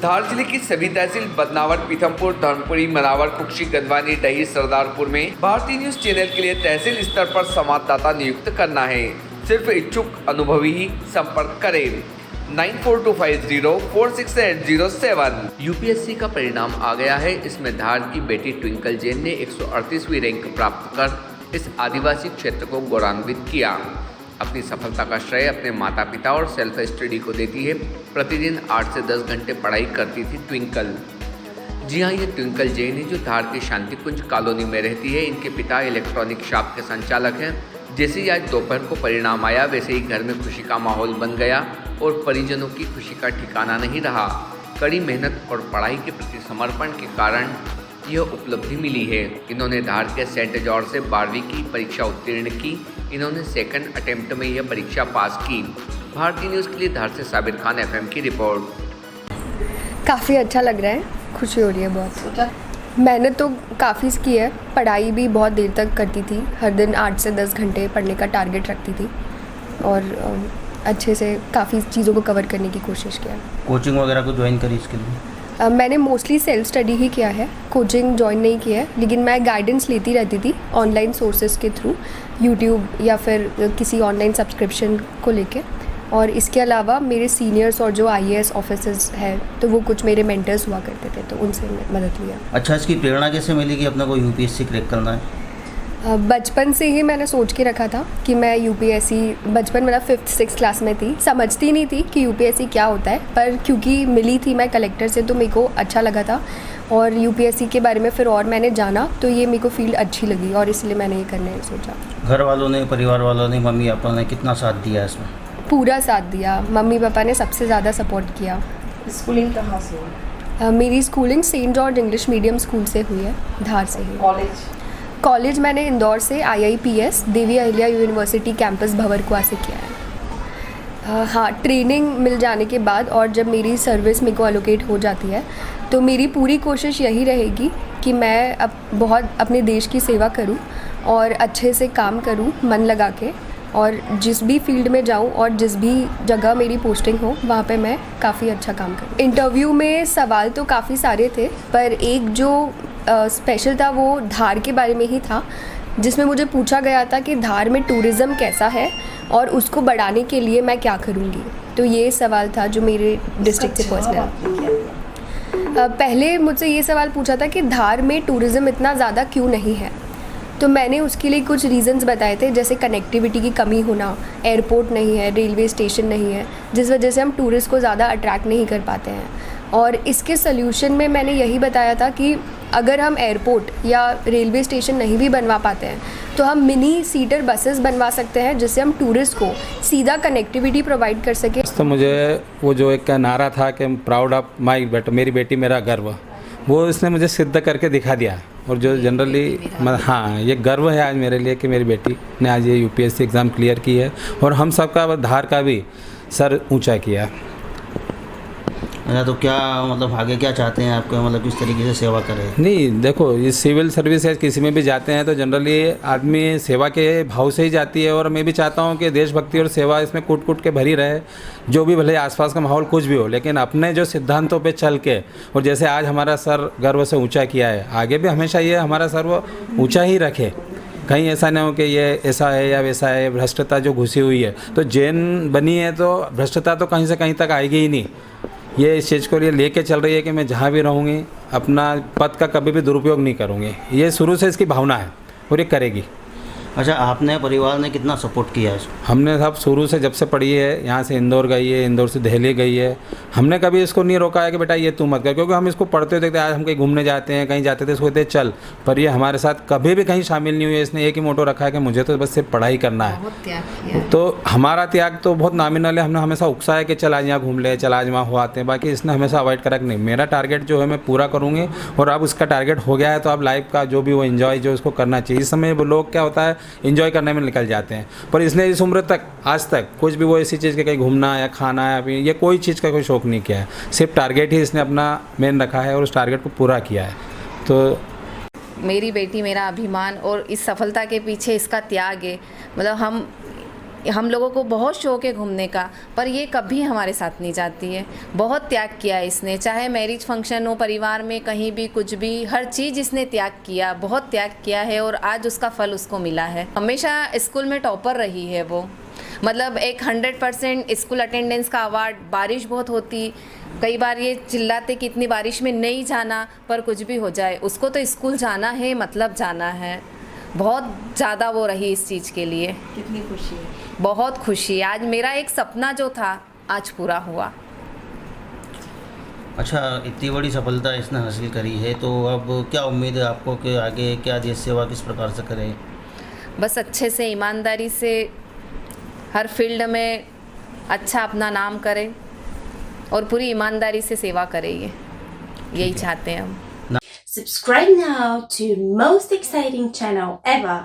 धार जिले की सभी तहसील बदनावर, पीथमपुर, धर्मपुरी, मनावर, कुक्षी, गंदवानी, डही, सरदारपुर में भारतीय न्यूज चैनल के लिए तहसील स्तर पर संवाददाता नियुक्त करना है। सिर्फ इच्छुक अनुभवी ही संपर्क करें। 9425046807। यूपीएससी का परिणाम आ गया है। इसमें धार की बेटी ट्विंकल जैन ने 138वीं रैंक प्राप्त कर इस आदिवासी क्षेत्र को गौरवान्वित किया। अपनी सफलता का श्रेय अपने माता पिता और सेल्फ स्टडी को देती है। प्रतिदिन 8 से 10 घंटे पढ़ाई करती थी ट्विंकल। जी हाँ, ये ट्विंकल जैन है जो धार के शांतिकुंज कॉलोनी में रहती है। इनके पिता इलेक्ट्रॉनिक शॉप के संचालक हैं। जैसे ही आज दोपहर को परिणाम आया, वैसे ही घर में खुशी का माहौल बन गया और परिजनों की खुशी का ठिकाना नहीं रहा। कड़ी मेहनत और पढ़ाई के प्रति समर्पण के कारण यह उपलब्धि मिली है। इन्होंने धार के सेंट जॉर्ज से 12वीं की परीक्षा उत्तीर्ण की। इन्होंने सेकंड अटेम्प्ट में यह परीक्षा पास की। भारतीय न्यूज़ के लिए धार से साबिर खान FM की रिपोर्ट। काफ़ी अच्छा लग रहा है, खुशी हो रही है बहुत। मेहनत तो काफ़ी की है, पढ़ाई भी बहुत देर तक करती थी। हर दिन 8 से 10 घंटे पढ़ने का टारगेट रखती थी और अच्छे से काफ़ी चीज़ों को कवर करने की कोशिश किया। कोचिंग वगैरह को ज्वाइन करी इसके लिए? मैंने मोस्टली सेल्फ स्टडी ही किया है, कोचिंग ज्वाइन नहीं किया है, लेकिन मैं गाइडेंस लेती रहती थी ऑनलाइन सोर्सेज के थ्रू, यूट्यूब या फिर किसी ऑनलाइन सब्सक्रिप्शन को लेके। और इसके अलावा मेरे सीनियर्स और जो IAS ऑफिसर्स हैं तो वो कुछ मेरे मेंटर्स हुआ करते थे, तो उनसे मदद लिया। अच्छा, इसकी प्रेरणा कैसे मिली कि अपने को UPSC क्रैक करना है? बचपन से ही मैंने सोच के रखा था कि मैं UPSC, बचपन मतलब 5th-6th क्लास में थी, समझती नहीं थी कि UPSC क्या होता है, पर क्योंकि मिली थी मैं कलेक्टर से तो मेरे को अच्छा लगा था और UPSC के बारे में फिर और मैंने जाना तो ये मेरे को फील्ड अच्छी लगी और इसलिए मैंने ये करने सोचा। घर वालों ने, परिवार वालों ने, मम्मी पापा ने कितना साथ दिया इसमें? पूरा साथ दिया। मम्मी पापा ने सबसे ज़्यादा सपोर्ट किया। स्कूलिंग कहाँ से हुई? मेरी schooling Saint George English medium school से हुई है, धार से ही। कॉलेज मैंने इंदौर से IIPS Devi Ahilya university campus Bhanwarkuan से किया है। हाँ, ट्रेनिंग मिल जाने के बाद और जब मेरी सर्विस मेरे को एलोकेट हो जाती है तो मेरी पूरी कोशिश यही रहेगी कि मैं अब बहुत अपने देश की सेवा करूं और अच्छे से काम करूं मन लगा के, और जिस भी फील्ड में जाऊं और जिस भी जगह मेरी पोस्टिंग हो वहाँ पे मैं काफ़ी अच्छा काम करूं। इंटरव्यू में सवाल तो काफ़ी सारे थे, पर एक जो स्पेशल था वो धार के बारे में ही था, जिसमें मुझे पूछा गया था कि धार में टूरिज़्म कैसा है और उसको बढ़ाने के लिए मैं क्या करूँगी। तो ये सवाल था जो मेरे डिस्ट्रिक्ट से पर्सनल। पहले मुझसे ये सवाल पूछा था कि धार में टूरिज़्म इतना ज़्यादा क्यों नहीं है, तो मैंने उसके लिए कुछ रीज़न्स बताए थे, जैसे कनेक्टिविटी की कमी होना, एयरपोर्ट नहीं है, रेलवे स्टेशन नहीं है, जिस वजह से हम टूरिस्ट को ज़्यादा अट्रैक्ट नहीं कर पाते हैं। और इसके सल्यूशन में मैंने यही बताया था कि अगर हम एयरपोर्ट या रेलवे स्टेशन नहीं भी बनवा पाते हैं तो हम मिनी सीटर बसेस बनवा सकते हैं, जिससे हम टूरिस्ट को सीधा कनेक्टिविटी प्रोवाइड कर सकें। तो मुझे वो जो एक नारा था कि प्राउड ऑफ माई बेटा, मेरी बेटी मेरा गर्व, वो इसने मुझे सिद्ध करके दिखा दिया। और जो जनरली हाँ, ये गर्व है आज मेरे लिए कि मेरी बेटी ने आज ये UPSC एग्ज़ाम क्लियर की है और हम सबका धार का भी सर ऊंचा किया। अच्छा, तो क्या मतलब आगे क्या चाहते हैं आपको, मतलब किस तरीके से सेवा करें? नहीं, देखो, ये सिविल सर्विस है, किसी में भी जाते हैं तो जनरली आदमी सेवा के भाव से ही जाती है। और मैं भी चाहता हूँ कि देशभक्ति और सेवा इसमें कूट कूट के भरी रहे, जो भी भले आसपास का माहौल कुछ भी हो, लेकिन अपने जो सिद्धांतों पे चल के, और जैसे आज हमारा सर गर्व से ऊंचा किया है, आगे भी हमेशा ये हमारा सर वो ऊँचा ही रखे। कहीं ऐसा नहीं हो कि ये ऐसा है या वैसा है, भ्रष्टता जो घुसी हुई है, तो जैन बनी है तो भ्रष्टता तो कहीं से कहीं तक आएगी ही नहीं। ये इस चीज़ को लिए लेके चल रही है कि मैं जहाँ भी रहूँगी अपना पद का कभी भी दुरुपयोग नहीं करूँगी। ये शुरू से इसकी भावना है और ये करेगी। अच्छा, आपने, परिवार ने कितना सपोर्ट किया है इसको? हमने सब शुरू से, जब से पढ़ी है, यहाँ से इंदौर गई है, इंदौर से दिल्ली गई है, हमने कभी इसको नहीं रोका है कि बेटा ये तू मत कर, क्योंकि हम इसको पढ़ते हुए देखते, आज हम कहीं घूमने जाते हैं, कहीं जाते थे, इसको कहते चल, पर ये हमारे साथ कभी भी कहीं शामिल नहीं हुई है। इसने एक ही मोटो रखा है कि मुझे तो बस सिर्फ पढ़ाई करना है। तो हमारा त्याग तो बहुत नॉमिनल है। हमने हमेशा उकसाया कि चल आज यहाँ घूम ले, चल आज वहाँ हो आते हैं, बाकी इसने हमेशा अवॉइड करा कि नहीं, मेरा टारगेट जो है मैं पूरा करूँगी। और अब उसका टारगेट हो गया है तो अब लाइफ का जो भी वो इन्जॉय जो उसको करना चाहिए। इस समय वो लोग क्या होता है, इन्जॉय करने में निकल जाते हैं, पर इसने इस उम्र तक आज तक कुछ भी वो ऐसी चीज़ के कहीं घूमना या खाना या ये कोई चीज़ का कोई शौक नहीं किया है। सिर्फ टारगेट ही इसने अपना मेन रखा है और उस टारगेट को पूरा किया है। तो मेरी बेटी मेरा अभिमान और इस सफलता के पीछे इसका त्याग है। मतलब हम हम लोगों को बहुत शौक है घूमने का, पर ये कभी हमारे साथ नहीं जाती है। बहुत त्याग किया है इसने, चाहे मैरिज फंक्शन हो, परिवार में कहीं भी कुछ भी, हर चीज़ इसने त्याग किया, बहुत त्याग किया है और आज उसका फल उसको मिला है। हमेशा स्कूल में टॉपर रही है वो, मतलब एक 100% स्कूल अटेंडेंस का अवार्ड। बारिश बहुत होती, कई बार ये चिल्लाते कि इतनी बारिश में नहीं जाना, पर कुछ भी हो जाए उसको तो स्कूल जाना है, मतलब जाना है। बहुत ज़्यादा वो रही इस चीज़ के लिए। कितनी खुशी है? बहुत खुशी। आज मेरा एक सपना जो था आज पूरा हुआ। अच्छा, इतनी बड़ी सफलता इसने हासिल करी है, तो अब क्या उम्मीद है आपको कि आगे क्या देश सेवा किस प्रकार से करें? बस अच्छे से, ईमानदारी से, हर फील्ड में अच्छा अपना नाम करे और पूरी ईमानदारी से सेवा करे, यही चाहते हैं हम। Subscribe now to most exciting channel ever.